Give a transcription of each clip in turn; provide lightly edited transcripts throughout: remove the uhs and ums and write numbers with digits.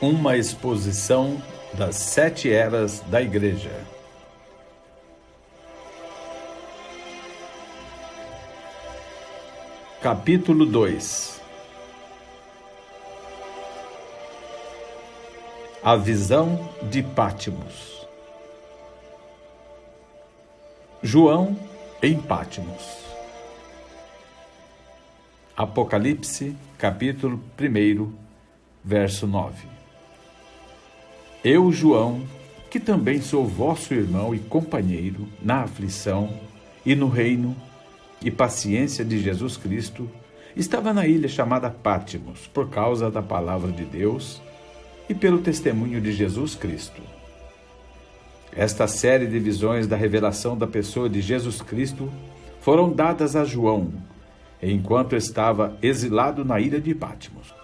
Uma exposição das 7 eras da Igreja. Capítulo 2. A visão de Pátimos. João em Pátimos. Apocalipse, capítulo 1, verso 9. Eu, João, que também sou vosso irmão e companheiro na aflição e no reino e paciência de Jesus Cristo, estava na ilha chamada Pátimos, por causa da palavra de Deus e pelo testemunho de Jesus Cristo. Esta série de visões da revelação da pessoa de Jesus Cristo foram dadas a João, enquanto estava exilado na ilha de Pátimos.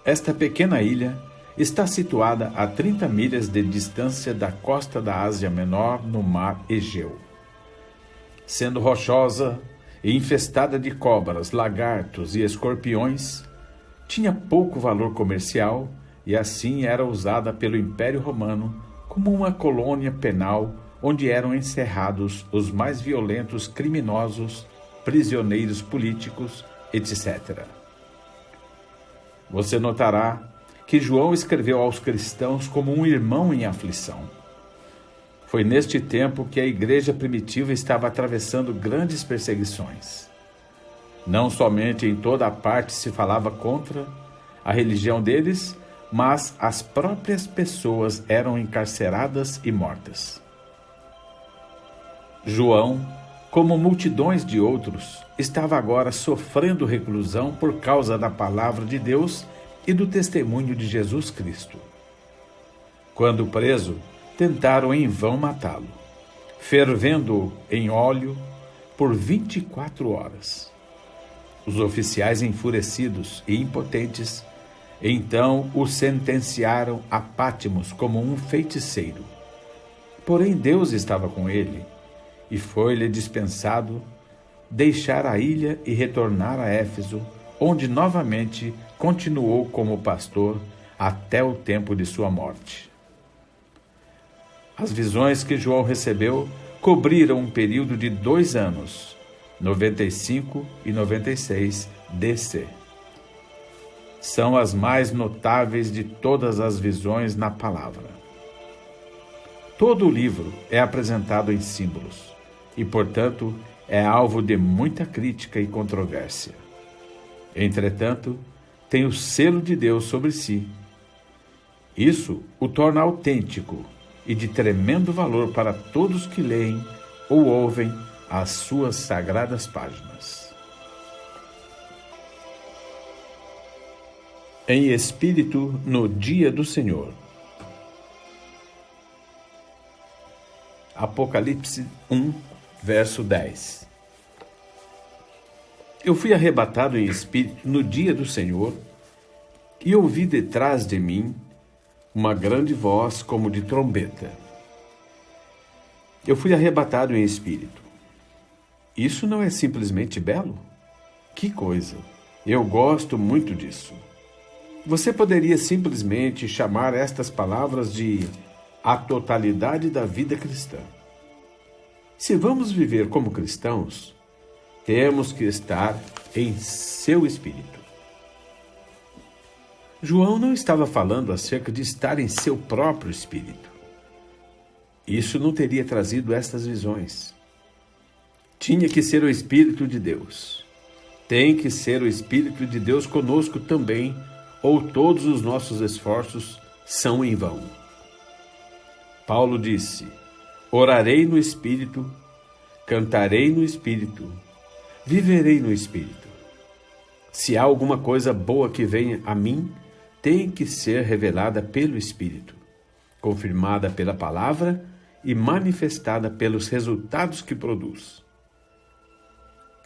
Esta pequena ilha está situada a 30 milhas de distância da costa da Ásia Menor, no mar Egeu. Sendo rochosa e infestada de cobras, lagartos e escorpiões, tinha pouco valor comercial e assim era usada pelo Império Romano como uma colônia penal onde eram encerrados os mais violentos criminosos, prisioneiros políticos, etc. Você notará que João escreveu aos cristãos como um irmão em aflição. Foi neste tempo que a igreja primitiva estava atravessando grandes perseguições. Não somente em toda a parte se falava contra a religião deles, mas as próprias pessoas eram encarceradas e mortas. João, como multidões de outros, estava agora sofrendo reclusão por causa da palavra de Deus e do testemunho de Jesus Cristo. Quando preso, tentaram em vão matá-lo, fervendo-o em óleo por 24 horas. Os oficiais, enfurecidos e impotentes, então o sentenciaram a Pátimos como um feiticeiro. Porém, Deus estava com ele, e foi-lhe dispensado deixar a ilha e retornar a Éfeso, onde novamente continuou como pastor até o tempo de sua morte. As visões que João recebeu cobriram um período de 2 anos, 95 e 96 DC. São as mais notáveis de todas as visões na palavra. Todo o livro é apresentado em símbolos e, portanto, é alvo de muita crítica e controvérsia. Entretanto, tem o selo de Deus sobre si. Isso o torna autêntico e de tremendo valor para todos que leem ou ouvem as suas sagradas páginas. Em espírito no dia do Senhor. Apocalipse 1, verso 10. Eu fui arrebatado em espírito no dia do Senhor e ouvi detrás de mim uma grande voz como de trombeta. Eu fui arrebatado em espírito. Isso não é simplesmente belo? Que coisa! Eu gosto muito disso. Você poderia simplesmente chamar estas palavras de a totalidade da vida cristã. Se vamos viver como cristãos, temos que estar em seu espírito. João não estava falando acerca de estar em seu próprio espírito. Isso não teria trazido estas visões. Tinha que ser o Espírito de Deus. Tem que ser o Espírito de Deus conosco também, ou todos os nossos esforços são em vão. Paulo disse: orarei no Espírito, cantarei no Espírito, viverei no Espírito. Se há alguma coisa boa que venha a mim, tem que ser revelada pelo Espírito, confirmada pela palavra e manifestada pelos resultados que produz.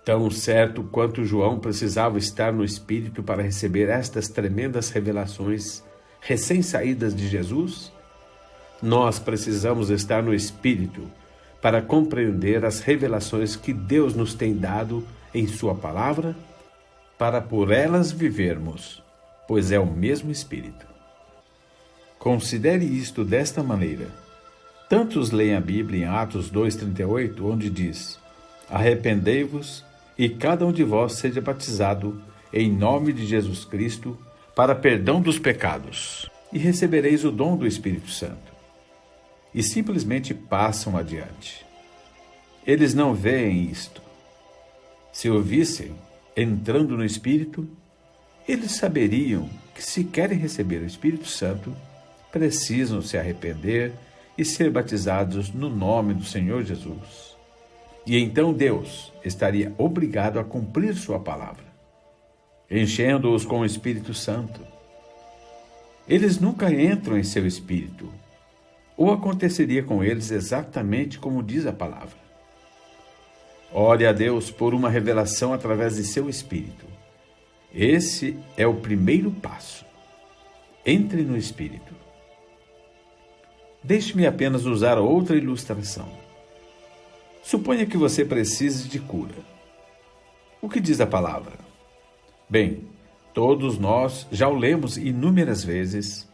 Tão certo quanto João precisava estar no Espírito para receber estas tremendas revelações recém-saídas de Jesus, nós precisamos estar no Espírito para compreender as revelações que Deus nos tem dado em sua palavra, para por elas vivermos, pois é o mesmo Espírito. Considere isto desta maneira. Tantos leem a Bíblia em Atos 2,38, onde diz: arrependei-vos e cada um de vós seja batizado em nome de Jesus Cristo para perdão dos pecados, e recebereis o dom do Espírito Santo. E simplesmente passam adiante. Eles não veem isto. Se o vissem entrando no Espírito, eles saberiam que, se querem receber o Espírito Santo, precisam se arrepender e ser batizados no nome do Senhor Jesus. E então Deus estaria obrigado a cumprir sua palavra, enchendo-os com o Espírito Santo. Eles nunca entram em seu espírito, ou aconteceria com eles exatamente como diz a palavra. Ore a Deus por uma revelação através de seu Espírito. Esse é o primeiro passo. Entre no Espírito. Deixe-me apenas usar outra ilustração. Suponha que você precise de cura. O que diz a palavra? Bem, todos nós já o lemos inúmeras vezes,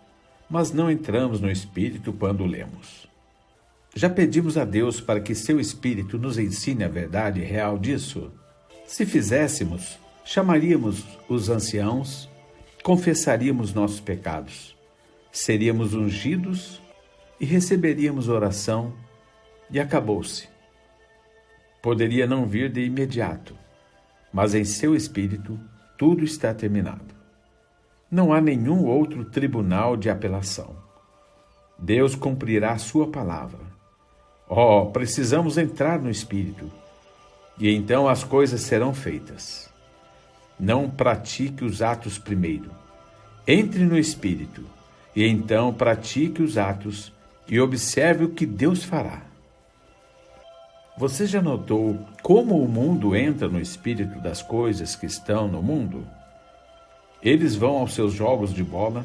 mas não entramos no Espírito quando o lemos. Já pedimos a Deus para que seu Espírito nos ensine a verdade real disso? Se fizéssemos, chamaríamos os anciãos, confessaríamos nossos pecados, seríamos ungidos e receberíamos oração, e acabou-se. Poderia não vir de imediato, mas em seu Espírito tudo está terminado. Não há nenhum outro tribunal de apelação. Deus cumprirá a sua palavra. Precisamos entrar no Espírito, e então as coisas serão feitas. Não pratique os atos primeiro. Entre no Espírito, e então pratique os atos e observe o que Deus fará. Você já notou como o mundo entra no espírito das coisas que estão no mundo? Eles vão aos seus jogos de bola,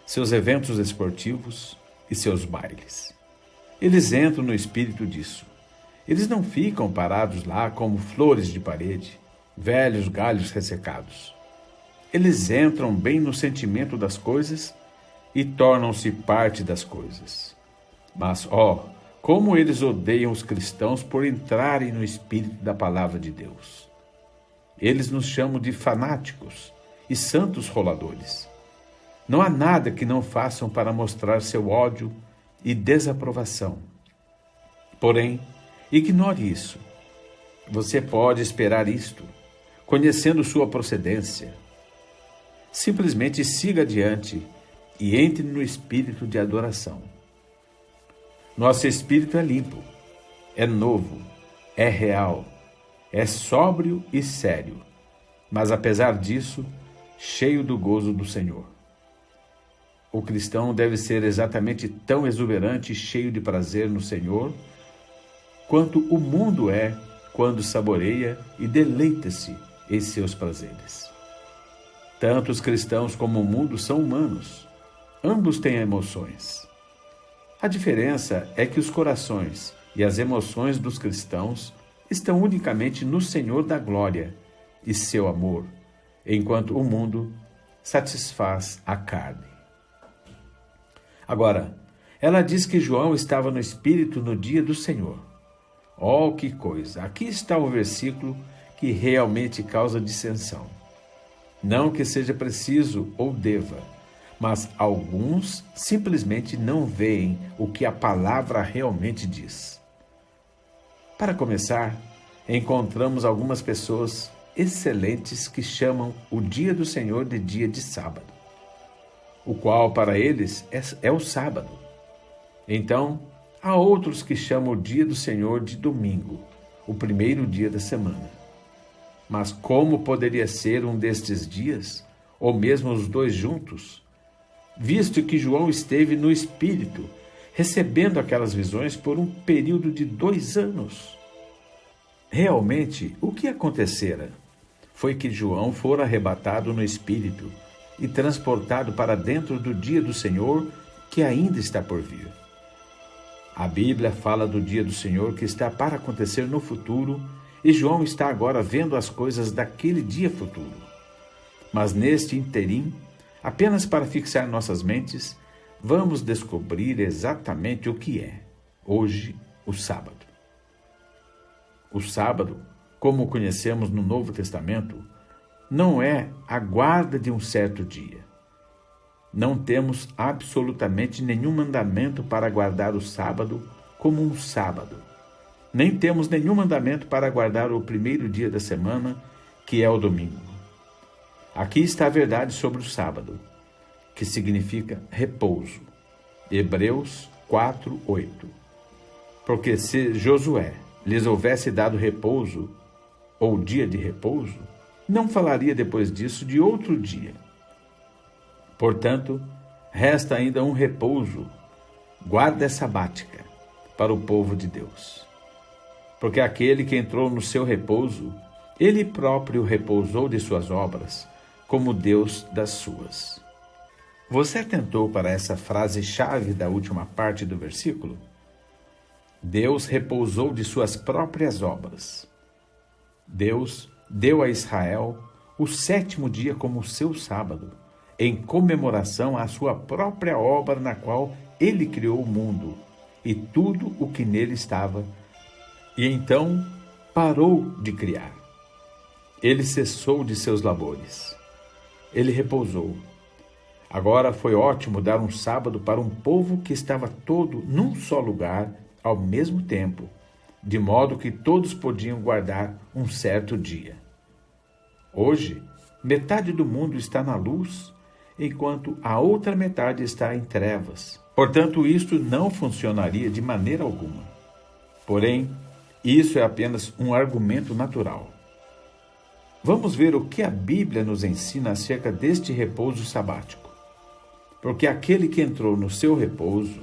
seus eventos esportivos e seus bailes. Eles entram no espírito disso. Eles não ficam parados lá como flores de parede, velhos galhos ressecados. Eles entram bem no sentimento das coisas e tornam-se parte das coisas. Mas, como eles odeiam os cristãos por entrarem no espírito da palavra de Deus. Eles nos chamam de fanáticos e santos roladores. Não há nada que não façam para mostrar seu ódio e desaprovação. Porém, ignore isso. Você pode esperar isto, conhecendo sua procedência. Simplesmente siga adiante e entre no espírito de adoração. Nosso espírito é limpo, é novo, é real, é sóbrio e sério, mas apesar disso, cheio do gozo do Senhor. O cristão deve ser exatamente tão exuberante e cheio de prazer no Senhor, quanto o mundo é quando saboreia e deleita-se em seus prazeres. Tanto os cristãos como o mundo são humanos, ambos têm emoções. A diferença é que os corações e as emoções dos cristãos estão unicamente no Senhor da glória e seu amor, enquanto o mundo satisfaz a carne. Agora, ela diz que João estava no Espírito no dia do Senhor. Que coisa! Aqui está o versículo que realmente causa dissensão. Não que seja preciso ou deva, mas alguns simplesmente não veem o que a palavra realmente diz. Para começar, encontramos algumas pessoas excelentes que chamam o dia do Senhor de dia de sábado, o qual para eles é o sábado. Então, há outros que chamam o dia do Senhor de domingo, o primeiro dia da semana. Mas como poderia ser um destes dias, ou mesmo os dois juntos, visto que João esteve no Espírito, recebendo aquelas visões por um período de 2 anos? Realmente, o que acontecera foi que João fora arrebatado no Espírito e transportado para dentro do dia do Senhor, que ainda está por vir. A Bíblia fala do dia do Senhor que está para acontecer no futuro, e João está agora vendo as coisas daquele dia futuro. Mas neste interim, apenas para fixar nossas mentes, vamos descobrir exatamente o que é, hoje, o sábado. O sábado, como o conhecemos no Novo Testamento, não é a guarda de um certo dia. Não temos absolutamente nenhum mandamento para guardar o sábado como um sábado. Nem temos nenhum mandamento para guardar o primeiro dia da semana, que é o domingo. Aqui está a verdade sobre o sábado, que significa repouso. Hebreus 4:8. Porque se Josué lhes houvesse dado repouso, ou dia de repouso, não falaria depois disso de outro dia. Portanto, resta ainda um repouso, guarda sabática, para o povo de Deus. Porque aquele que entrou no seu repouso, ele próprio repousou de suas obras, como Deus das suas. Você atentou para essa frase-chave da última parte do versículo? Deus repousou de suas próprias obras. Deus deu a Israel o 7º dia como seu sábado, em comemoração à sua própria obra na qual ele criou o mundo e tudo o que nele estava, e então parou de criar. Ele cessou de seus labores. Ele repousou. Agora foi ótimo dar um sábado para um povo que estava todo num só lugar ao mesmo tempo, de modo que todos podiam guardar um certo dia. Hoje, metade do mundo está na luz, enquanto a outra metade está em trevas. Portanto, isto não funcionaria de maneira alguma. Porém, isso é apenas um argumento natural. Vamos ver o que a Bíblia nos ensina acerca deste repouso sabático. Porque aquele que entrou no seu repouso,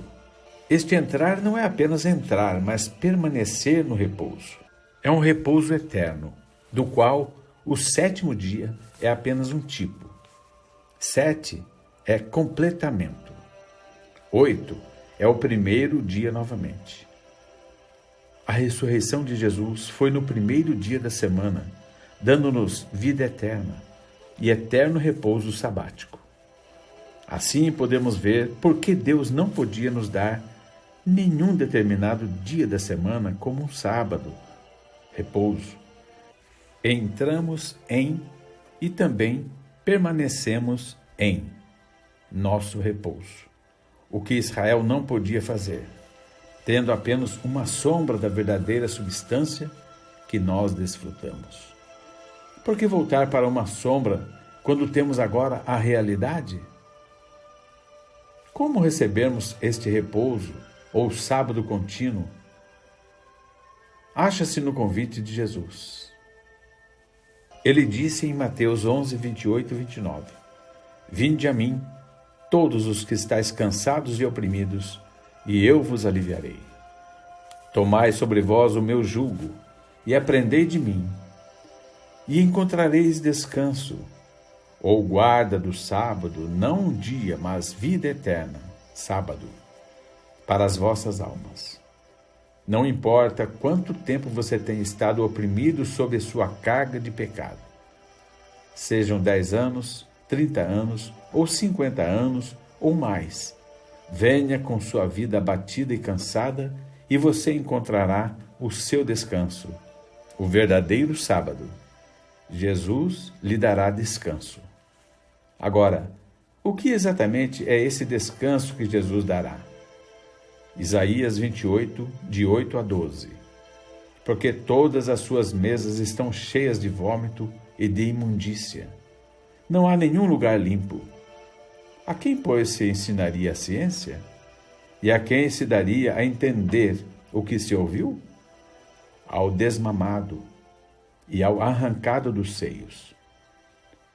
este entrar não é apenas entrar, mas permanecer no repouso. É um repouso eterno, do qual o 7º dia é apenas um tipo. 7 é completamento. 8 é o primeiro dia novamente. A ressurreição de Jesus foi no primeiro dia da semana, dando-nos vida eterna e eterno repouso sabático. Assim podemos ver por que Deus não podia nos dar nenhum determinado dia da semana como um sábado, repouso. Entramos em e também permanecemos em nosso repouso, o que Israel não podia fazer, tendo apenas uma sombra da verdadeira substância que nós desfrutamos. Por que voltar para uma sombra quando temos agora a realidade? Como recebermos este repouso, ou sábado contínuo? Acha-se no convite de Jesus. Ele disse em Mateus 11, 28 e 29, Vinde a mim, todos os que estáis cansados e oprimidos, e eu vos aliviarei. Tomai sobre vós o meu jugo, e aprendei de mim, e encontrareis descanso, ou guarda do sábado, não um dia, mas vida eterna, sábado, para as vossas almas. Não importa quanto tempo você tem estado oprimido sob sua carga de pecado. Sejam 10 anos, 30 anos, ou 50 anos, ou mais. Venha com sua vida abatida e cansada, e você encontrará o seu descanso, o verdadeiro sábado. Jesus lhe dará descanso. Agora, o que exatamente é esse descanso que Jesus dará? Isaías 28, de 8 a 12. Porque todas as suas mesas estão cheias de vômito e de imundícia. Não há nenhum lugar limpo. A quem, pois, se ensinaria a ciência? E a quem se daria a entender o que se ouviu? Ao desmamado e ao arrancado dos seios.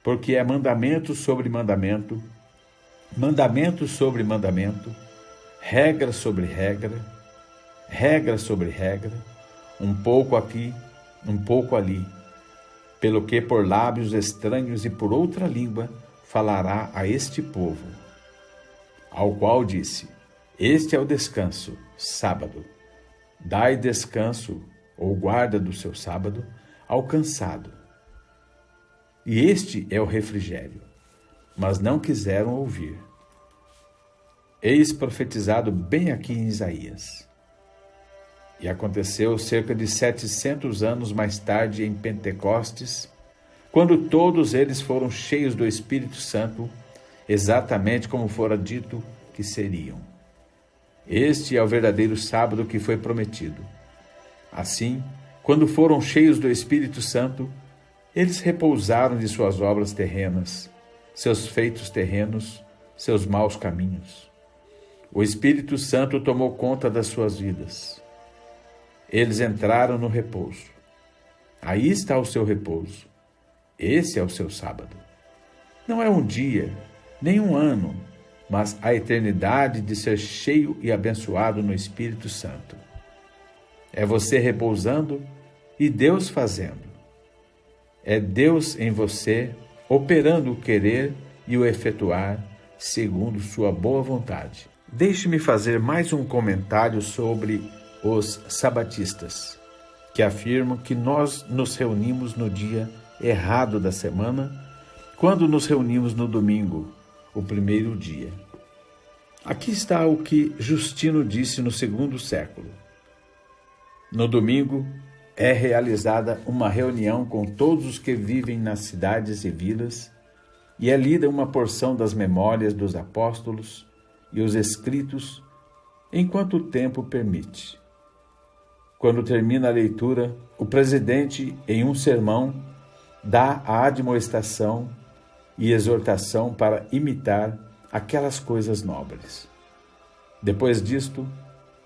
Porque é mandamento sobre mandamento, mandamento sobre mandamento, regra sobre regra, regra sobre regra, um pouco aqui, um pouco ali, pelo que por lábios estranhos e por outra língua falará a este povo, ao qual disse, este é o descanso, sábado. Dai descanso, ou guarda do seu sábado, ao cansado. E este é o refrigério. Mas não quiseram ouvir. Eis profetizado bem aqui em Isaías. E aconteceu cerca de 700 anos mais tarde, em Pentecostes, quando todos eles foram cheios do Espírito Santo, exatamente como fora dito que seriam. Este é o verdadeiro sábado que foi prometido. Assim, quando foram cheios do Espírito Santo, eles repousaram de suas obras terrenas, seus feitos terrenos, seus maus caminhos. O Espírito Santo tomou conta das suas vidas. Eles entraram no repouso. Aí está o seu repouso. Esse é o seu sábado. Não é um dia, nem um ano, mas a eternidade de ser cheio e abençoado no Espírito Santo. É você repousando e Deus fazendo. É Deus em você, operando o querer e o efetuar, segundo sua boa vontade. Deixe-me fazer mais um comentário sobre os sabatistas, que afirmam que nós nos reunimos no dia errado da semana, quando nos reunimos no domingo, o primeiro dia. Aqui está o que Justino disse no segundo século. No domingo é realizada uma reunião com todos os que vivem nas cidades e vilas e é lida uma porção das memórias dos apóstolos e os escritos enquanto o tempo permite. Quando termina a leitura, o presidente, em um sermão, dá a admoestação e exortação para imitar aquelas coisas nobres. Depois disto,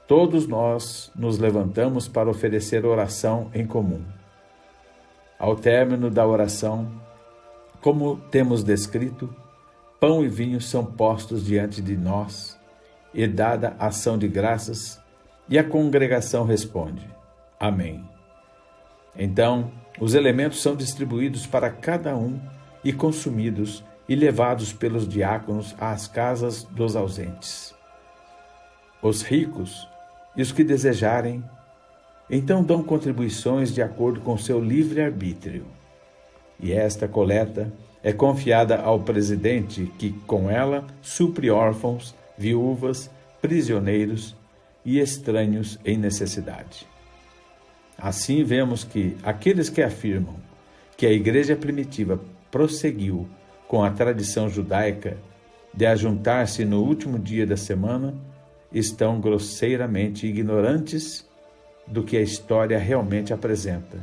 todos nós nos levantamos para oferecer oração em comum. Ao término da oração, como temos descrito, pão e vinho são postos diante de nós e dada a ação de graças, e a congregação responde: Amém. Então, os elementos são distribuídos para cada um e consumidos e levados pelos diáconos às casas dos ausentes. Os ricos e os que desejarem, então dão contribuições de acordo com seu livre-arbítrio. E esta coleta é confiada ao presidente que, com ela, supre órfãos, viúvas, prisioneiros e estranhos em necessidade. Assim vemos que aqueles que afirmam que a igreja primitiva prosseguiu com a tradição judaica de ajuntar-se no último dia da semana estão grosseiramente ignorantes do que a história realmente apresenta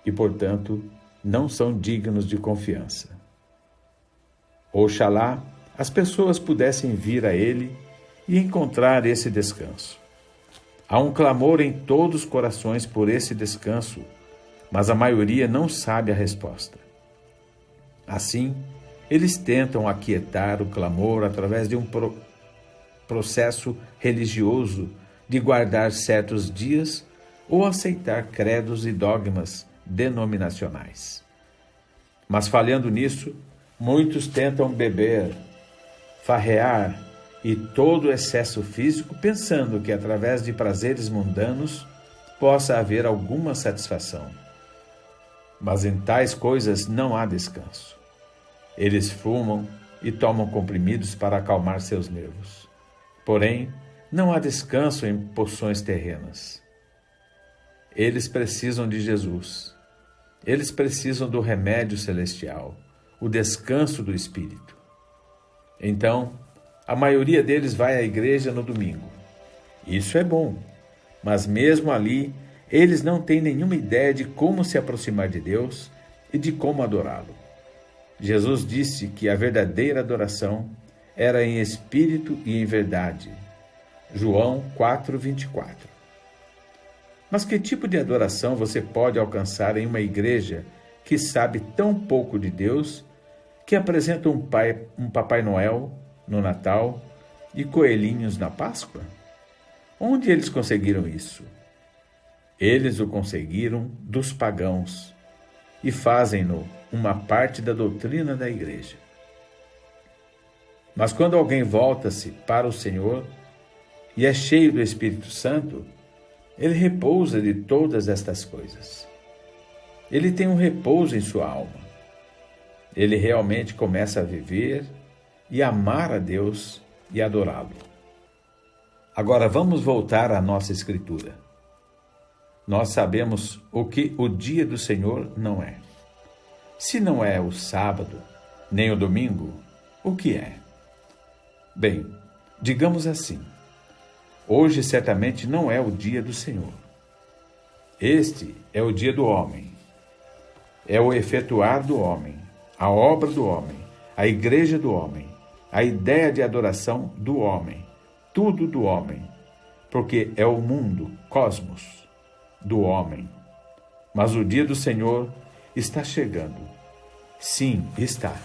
e, portanto, não são dignos de confiança. Oxalá as pessoas pudessem vir a ele e encontrar esse descanso. Há um clamor em todos os corações por esse descanso, mas a maioria não sabe a resposta. Assim, eles tentam aquietar o clamor através de um processo religioso de guardar certos dias ou aceitar credos e dogmas denominacionais. Mas falhando nisso, muitos tentam beber, farrear e todo excesso físico, pensando que através de prazeres mundanos possa haver alguma satisfação. Mas em tais coisas não há descanso. Eles fumam e tomam comprimidos para acalmar seus nervos. Porém, não há descanso em poções terrenas. Eles precisam de Jesus. Eles precisam do remédio celestial, o descanso do Espírito. Então, a maioria deles vai à igreja no domingo. Isso é bom, mas mesmo ali, eles não têm nenhuma ideia de como se aproximar de Deus e de como adorá-lo. Jesus disse que a verdadeira adoração era em espírito e em verdade. João 4:24. Mas que tipo de adoração você pode alcançar em uma igreja que sabe tão pouco de Deus, que apresenta um Papai Noel no Natal e coelhinhos na Páscoa? Onde eles conseguiram isso? Eles o conseguiram dos pagãos e fazem-no uma parte da doutrina da igreja. Mas quando alguém volta-se para o Senhor e é cheio do Espírito Santo, ele repousa de todas estas coisas. Ele tem um repouso em sua alma. Ele realmente começa a viver e amar a Deus e adorá-lo. Agora vamos voltar à nossa escritura. Nós sabemos o que o dia do Senhor não é. Se não é o sábado, nem o domingo, o que é? Bem, digamos assim, hoje certamente não é o dia do Senhor. Este é o dia do homem. É o efetuar do homem, a obra do homem, a igreja do homem, a ideia de adoração do homem, tudo do homem, porque é o mundo, cosmos, do homem. Mas o dia do Senhor está chegando. Sim, está.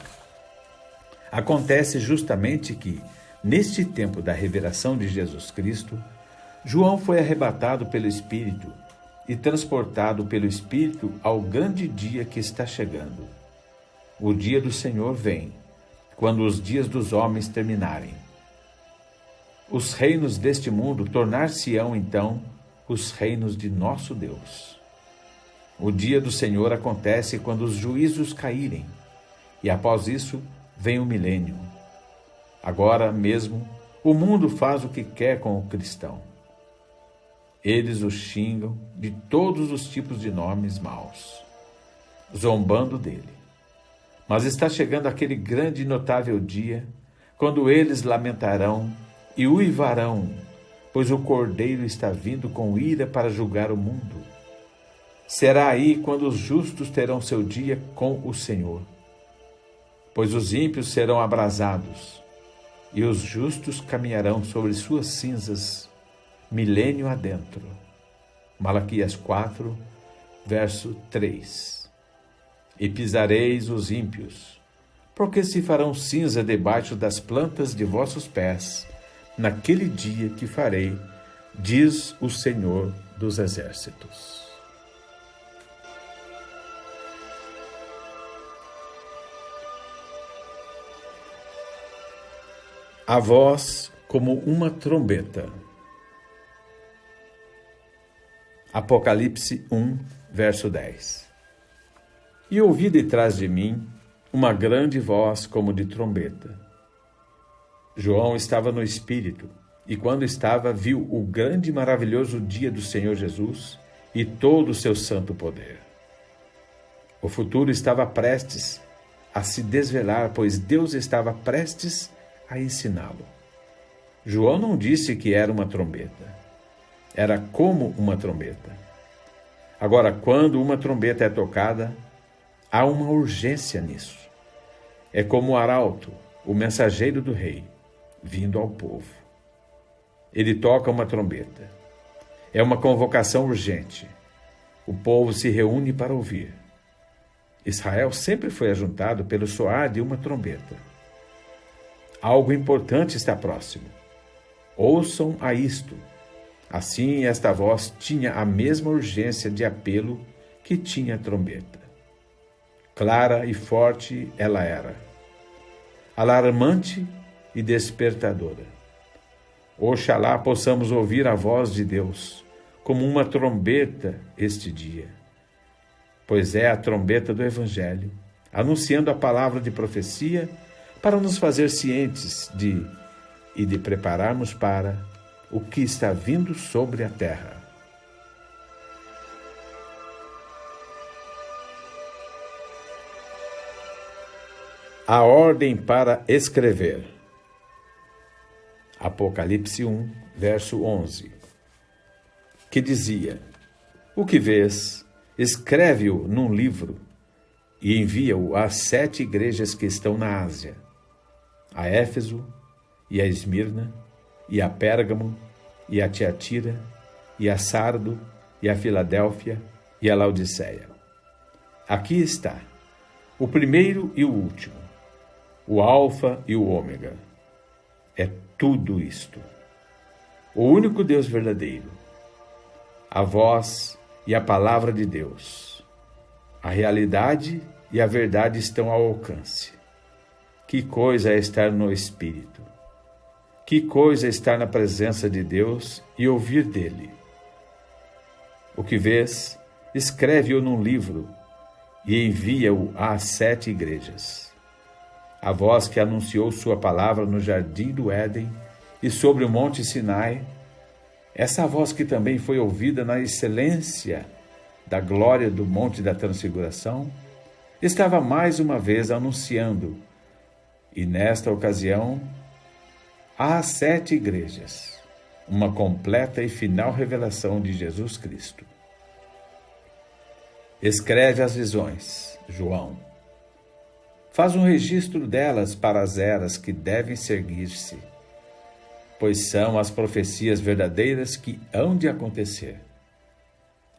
Acontece justamente que, neste tempo da revelação de Jesus Cristo, João foi arrebatado pelo Espírito e transportado pelo Espírito ao grande dia que está chegando. O dia do Senhor vem, quando os dias dos homens terminarem. Os reinos deste mundo tornar-se-ão, então, os reinos de nosso Deus. O dia do Senhor acontece quando os juízos caírem, e após isso vem o milênio. Agora mesmo, o mundo faz o que quer com o cristão. Eles o xingam de todos os tipos de nomes maus, zombando dele. Mas está chegando aquele grande e notável dia, quando eles lamentarão e uivarão, pois o Cordeiro está vindo com ira para julgar o mundo. Será aí quando os justos terão seu dia com o Senhor, pois os ímpios serão abrasados, e os justos caminharão sobre suas cinzas, milênio adentro. Malaquias 4, verso 3. E pisareis os ímpios, porque se farão cinza debaixo das plantas de vossos pés, naquele dia que farei, diz o Senhor dos Exércitos. A voz como uma trombeta. Apocalipse 1, verso 10. E ouvi detrás de mim uma grande voz como de trombeta. João estava no Espírito, e quando estava, viu o grande e maravilhoso dia do Senhor Jesus e todo o seu santo poder. O futuro estava prestes a se desvelar, pois Deus estava prestes a ensiná-lo. João não disse que era uma trombeta. Era como uma trombeta. Agora, quando uma trombeta é tocada, há uma urgência nisso. É como o arauto, o mensageiro do rei, vindo ao povo. Ele toca uma trombeta. É uma convocação urgente. O povo se reúne para ouvir. Israel sempre foi ajuntado pelo soar de uma trombeta. Algo importante está próximo. Ouçam a isto. Assim, esta voz tinha a mesma urgência de apelo que tinha a trombeta. Clara e forte ela era, alarmante e despertadora. Oxalá possamos ouvir a voz de Deus como uma trombeta este dia, pois é a trombeta do Evangelho, anunciando a palavra de profecia para nos fazer cientes de prepararmos para o que está vindo sobre a terra. A ordem para escrever. Apocalipse 1, verso 11, que dizia: O que vês, escreve-o num livro e envia-o às 7 igrejas que estão na Ásia, a Éfeso, e a Esmirna, e a Pérgamo, e a Tiatira, e a Sardo, e a Filadélfia, e a Laodiceia. Aqui está, o primeiro e o último, o Alfa e o Ômega. É tudo isto. O único Deus verdadeiro, a voz e a palavra de Deus. A realidade e a verdade estão ao alcance. Que coisa é estar no Espírito! Que coisa é estar na presença de Deus e ouvir dele! O que vês, escreve-o num livro e envia-o às 7 igrejas. A voz que anunciou sua palavra no jardim do Éden e sobre o monte Sinai Essa voz que também foi ouvida na excelência da glória do Monte da Transfiguração, estava mais uma vez anunciando, e nesta ocasião, às 7 igrejas, uma completa e final revelação de Jesus Cristo. Escreve as visões, João. Faz um registro delas para as eras que devem seguir-se, pois são as profecias verdadeiras que hão de acontecer.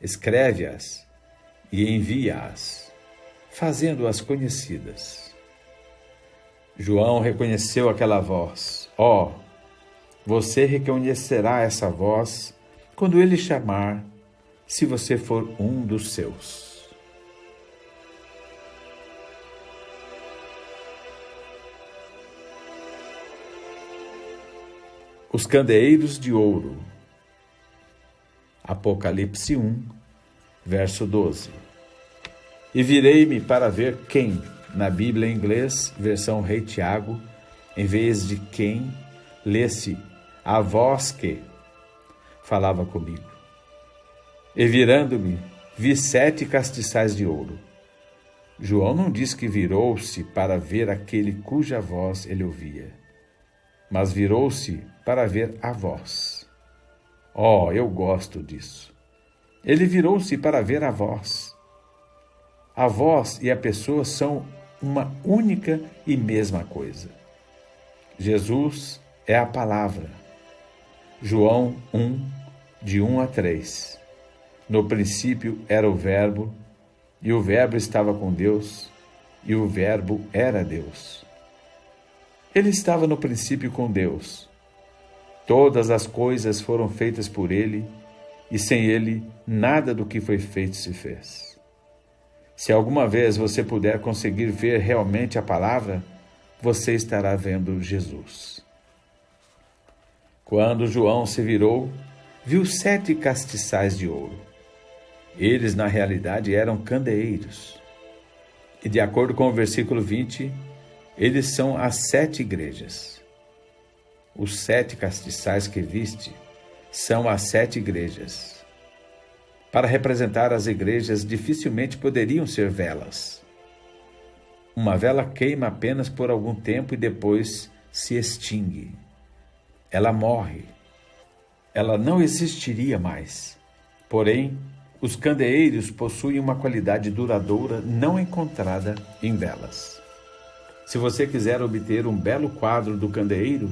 Escreve-as e envia-as, fazendo-as conhecidas. João reconheceu aquela voz. Você reconhecerá essa voz quando ele chamar, se você for um dos seus. Os candeeiros de ouro. Apocalipse 1, verso 12. E virei-me para ver quem, na Bíblia em inglês, versão Rei Tiago, em vez de quem, lê-se a voz que falava comigo. E virando-me, vi 7 castiçais de ouro. João não diz que virou-se para ver aquele cuja voz ele ouvia, mas virou-se para ver a voz. Eu gosto disso. Ele virou-se para ver a voz. A voz e a pessoa são uma única e mesma coisa. Jesus é a palavra. João 1, de 1 a 3. No princípio era o Verbo, e o Verbo estava com Deus, e o Verbo era Deus. Ele estava no princípio com Deus. Todas as coisas foram feitas por ele, e sem ele nada do que foi feito se fez. Se alguma vez você puder conseguir ver realmente a palavra, você estará vendo Jesus. Quando João se virou, viu 7 castiçais de ouro. Eles, na realidade, eram candeeiros. E de acordo com o versículo 20, eles são as 7 igrejas. Os 7 castiçais que viste são as 7 igrejas. Para representar as igrejas, dificilmente poderiam ser velas. Uma vela queima apenas por algum tempo e depois se extingue. Ela morre. Ela não existiria mais. Porém, os candeeiros possuem uma qualidade duradoura não encontrada em velas. Se você quiser obter um belo quadro do candeeiro,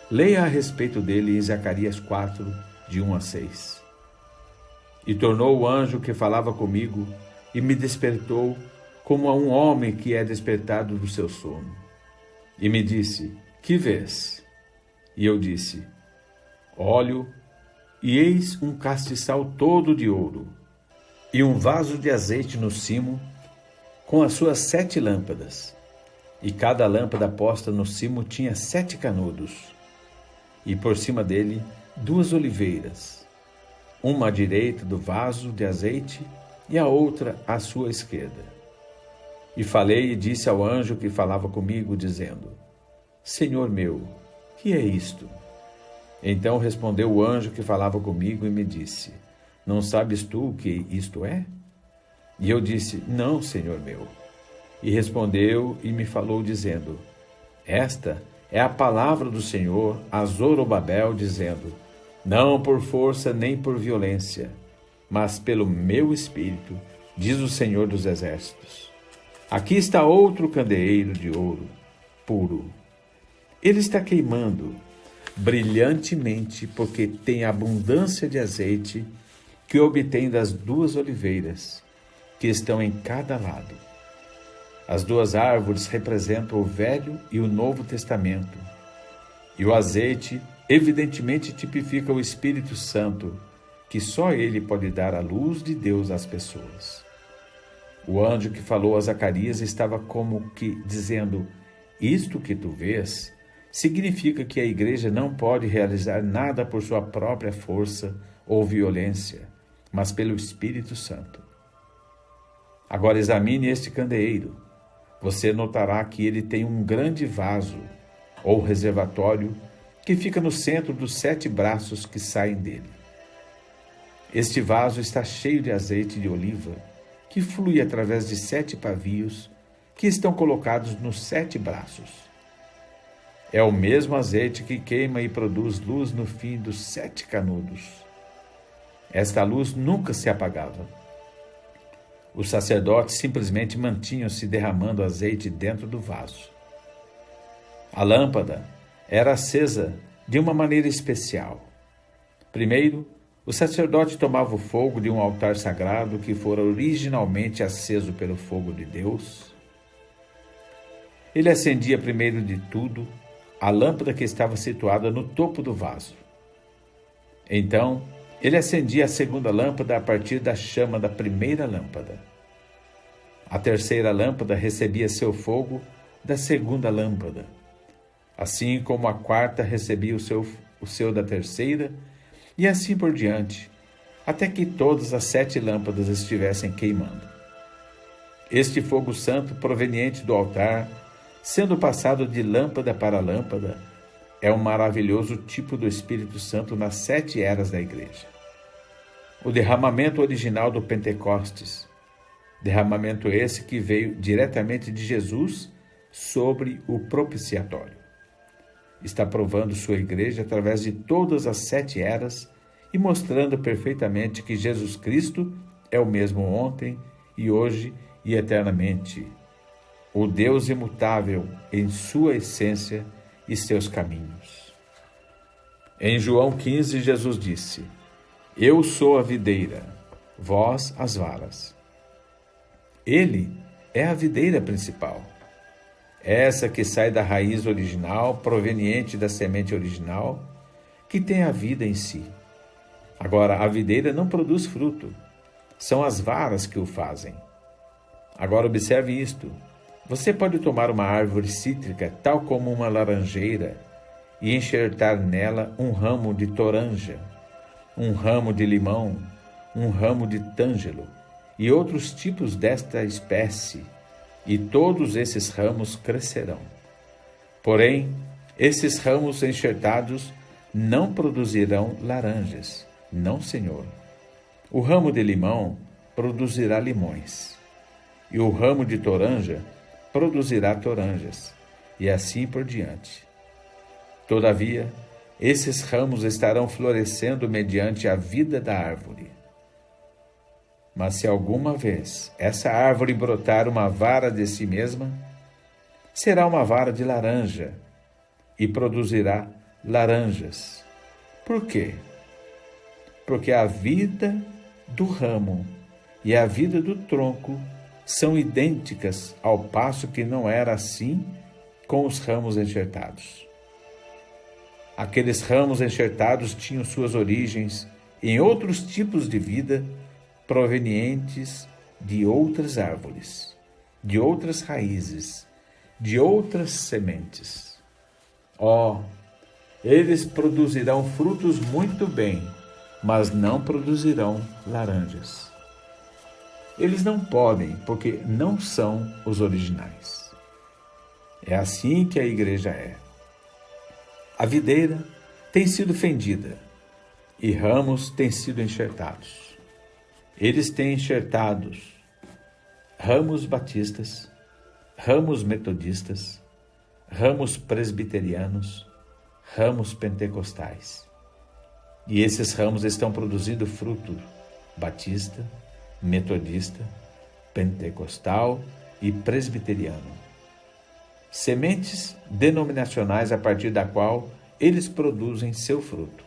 leia a respeito dele em Zacarias 4, de 1 a 6. E tornou o anjo que falava comigo e me despertou como a um homem que é despertado do seu sono. E me disse, que vês? E eu disse, olho, e eis um castiçal todo de ouro, e um vaso de azeite no cimo, com as suas 7 lâmpadas. E cada lâmpada posta no cimo tinha 7 canudos. E por cima dele 2 oliveiras, uma à direita do vaso de azeite e a outra à sua esquerda. E falei e disse ao anjo que falava comigo, dizendo, Senhor meu, que é isto? Então respondeu o anjo que falava comigo e me disse, não sabes tu o que isto é? E eu disse, não, Senhor meu. E respondeu e me falou, dizendo, esta é a palavra do Senhor a Zorobabel, dizendo, não por força nem por violência, mas pelo meu Espírito, diz o Senhor dos Exércitos. Aqui está outro candeeiro de ouro puro. Ele está queimando brilhantemente, porque tem abundância de azeite que obtém das 2 oliveiras, que estão em cada lado. As 2 árvores representam o Velho e o Novo Testamento, e o azeite evidentemente tipifica o Espírito Santo, que só ele pode dar a luz de Deus às pessoas. O anjo que falou a Zacarias estava como que dizendo, isto que tu vês significa que a igreja não pode realizar nada por sua própria força ou violência, mas pelo Espírito Santo. Agora examine este candeeiro. Você notará que ele tem um grande vaso, ou reservatório, que fica no centro dos 7 braços que saem dele. Este vaso está cheio de azeite de oliva, que flui através de 7 pavios que estão colocados nos 7 braços. É o mesmo azeite que queima e produz luz no fim dos 7 canudos. Esta luz nunca se apagava. Os sacerdotes simplesmente mantinham-se derramando azeite dentro do vaso. A lâmpada era acesa de uma maneira especial. Primeiro, o sacerdote tomava o fogo de um altar sagrado que fora originalmente aceso pelo fogo de Deus. Ele acendia primeiro de tudo a lâmpada que estava situada no topo do vaso. Então, ele acendia a segunda lâmpada a partir da chama da primeira lâmpada. A terceira lâmpada recebia seu fogo da segunda lâmpada, assim como a quarta recebia o seu da terceira, e assim por diante, até que todas as 7 lâmpadas estivessem queimando. Este fogo santo proveniente do altar, sendo passado de lâmpada para lâmpada, é um maravilhoso tipo do Espírito Santo nas 7 eras da Igreja. O derramamento original do Pentecostes, derramamento esse que veio diretamente de Jesus sobre o propiciatório. Está provando sua igreja através de todas as 7 eras e mostrando perfeitamente que Jesus Cristo é o mesmo ontem e hoje e eternamente, o Deus imutável em sua essência e seus caminhos. Em João 15, Jesus disse: Eu sou a videira, vós as varas. Ele é a videira principal. Essa que sai da raiz original, proveniente da semente original, que tem a vida em si. Agora, a videira não produz fruto, são as varas que o fazem. Agora, observe isto. Você pode tomar uma árvore cítrica, tal como uma laranjeira, e enxertar nela um ramo de toranja, um ramo de limão, um ramo de tângelo, e outros tipos desta espécie, e todos esses ramos crescerão. Porém, esses ramos enxertados não produzirão laranjas, não, Senhor. O ramo de limão produzirá limões, e o ramo de toranja produzirá toranjas, e assim por diante. Todavia, esses ramos estarão florescendo mediante a vida da árvore. Mas se alguma vez essa árvore brotar uma vara de si mesma, será uma vara de laranja e produzirá laranjas. Por quê? Porque a vida do ramo e a vida do tronco são idênticas, ao passo que não era assim com os ramos enxertados. Aqueles ramos enxertados tinham suas origens em outros tipos de vida provenientes de outras árvores, de outras raízes, de outras sementes. Eles produzirão frutos muito bem, mas não produzirão laranjas. Eles não podem, porque não são os originais. É assim que a igreja é. A videira tem sido fendida e ramos têm sido enxertados. Eles têm enxertados ramos batistas, ramos metodistas, ramos presbiterianos, ramos pentecostais. E esses ramos estão produzindo fruto batista, metodista, pentecostal e presbiteriano. Sementes denominacionais a partir da qual eles produzem seu fruto.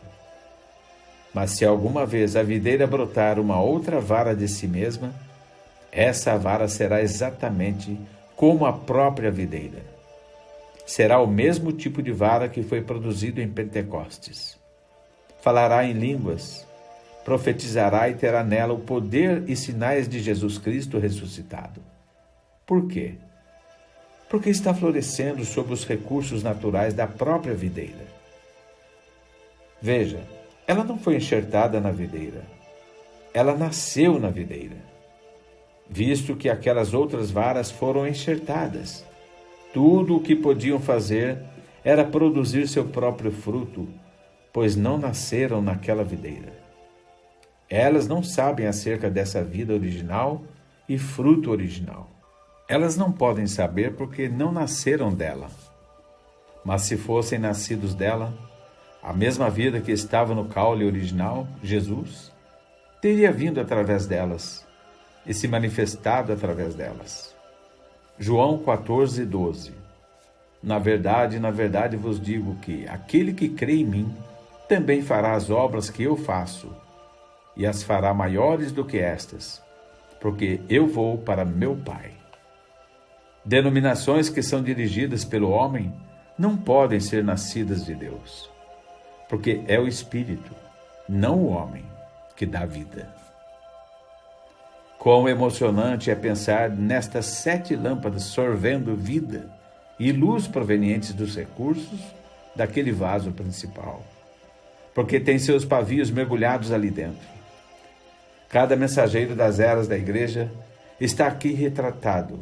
Mas se alguma vez a videira brotar uma outra vara de si mesma, essa vara será exatamente como a própria videira. Será o mesmo tipo de vara que foi produzido em Pentecostes. Falará em línguas, profetizará e terá nela o poder e sinais de Jesus Cristo ressuscitado. Por quê? Porque está florescendo sob os recursos naturais da própria videira. Veja, ela não foi enxertada na videira, ela nasceu na videira, visto que aquelas outras varas foram enxertadas. Tudo o que podiam fazer era produzir seu próprio fruto, pois não nasceram naquela videira. Elas não sabem acerca dessa vida original e fruto original. Elas não podem saber porque não nasceram dela. Mas se fossem nascidos dela, a mesma vida que estava no caule original, Jesus, teria vindo através delas e se manifestado através delas. João 14:12. Na verdade vos digo que aquele que crê em mim também fará as obras que eu faço, e as fará maiores do que estas, porque eu vou para meu Pai. Denominações que são dirigidas pelo homem não podem ser nascidas de Deus, porque é o Espírito, não o homem, que dá vida. Quão emocionante é pensar nestas 7 lâmpadas sorvendo vida e luz provenientes dos recursos daquele vaso principal, porque tem seus pavios mergulhados ali dentro. Cada mensageiro das eras da igreja está aqui retratado.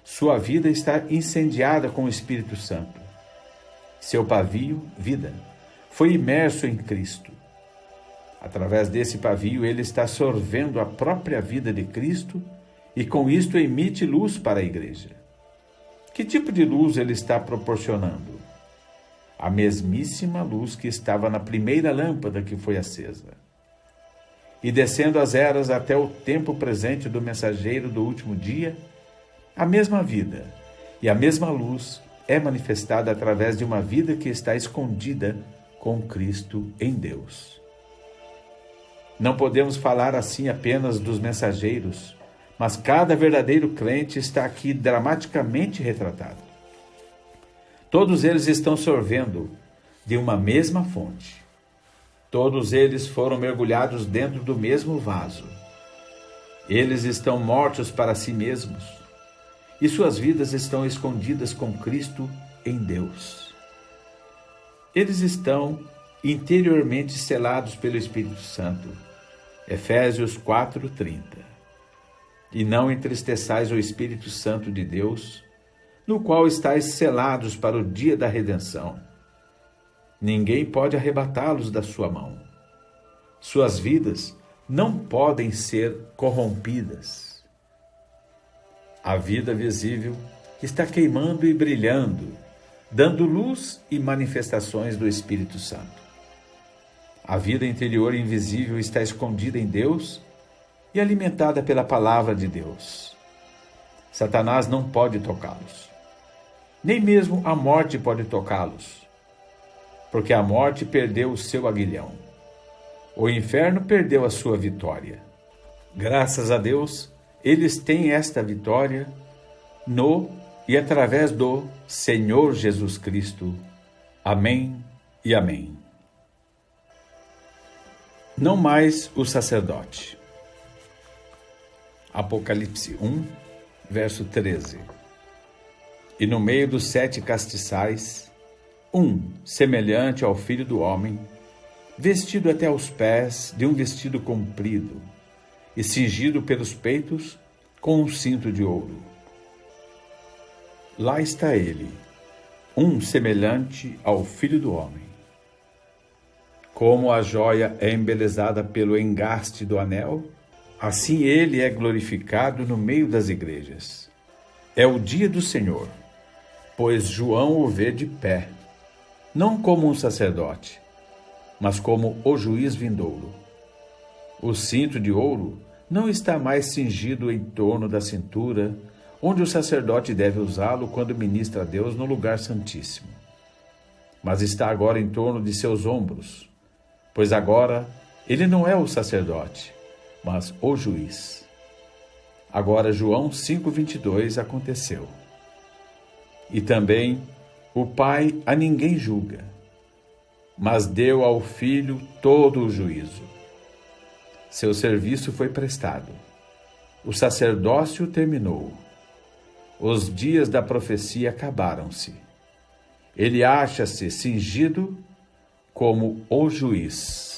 Sua vida está incendiada com o Espírito Santo. Seu pavio, vida, foi imerso em Cristo. Através desse pavio, ele está sorvendo a própria vida de Cristo e com isto emite luz para a igreja. Que tipo de luz ele está proporcionando? A mesmíssima luz que estava na primeira lâmpada que foi acesa. E descendo as eras até o tempo presente do mensageiro do último dia, a mesma vida e a mesma luz é manifestada através de uma vida que está escondida com Cristo em Deus. Não podemos falar assim apenas dos mensageiros, mas cada verdadeiro crente está aqui dramaticamente retratado. Todos eles estão sorvendo de uma mesma fonte. Todos eles foram mergulhados dentro do mesmo vaso. Eles estão mortos para si mesmos e suas vidas estão escondidas com Cristo em Deus. Eles estão interiormente selados pelo Espírito Santo. Efésios 4:30. E não entristeçais o Espírito Santo de Deus, no qual estáis selados para o dia da redenção. Ninguém pode arrebatá-los da sua mão. Suas vidas não podem ser corrompidas. A vida visível está queimando e brilhando, dando luz e manifestações do Espírito Santo. A vida interior invisível está escondida em Deus e alimentada pela palavra de Deus. Satanás não pode tocá-los. Nem mesmo a morte pode tocá-los, porque a morte perdeu o seu aguilhão. O inferno perdeu a sua vitória. Graças a Deus, eles têm esta vitória no e através do Senhor Jesus Cristo. Amém e amém. Não mais o sacerdote. Apocalipse 1, verso 13. E no meio dos 7 castiçais, semelhante ao Filho do Homem, vestido até aos pés de um vestido comprido e cingido pelos peitos com um cinto de ouro. Lá está ele, semelhante ao Filho do Homem. Como a joia é embelezada pelo engaste do anel, assim ele é glorificado no meio das igrejas. É o dia do Senhor, pois João o vê de pé, não como um sacerdote, mas como o juiz vindouro. O cinto de ouro não está mais cingido em torno da cintura, onde o sacerdote deve usá-lo quando ministra a Deus no lugar santíssimo, mas está agora em torno de seus ombros, pois agora ele não é o sacerdote, mas o juiz. Agora João 5:22 aconteceu. E também o Pai a ninguém julga, mas deu ao Filho todo o juízo. Seu serviço foi prestado. O sacerdócio terminou. Os dias da profecia acabaram-se. Ele acha-se cingido como o juiz.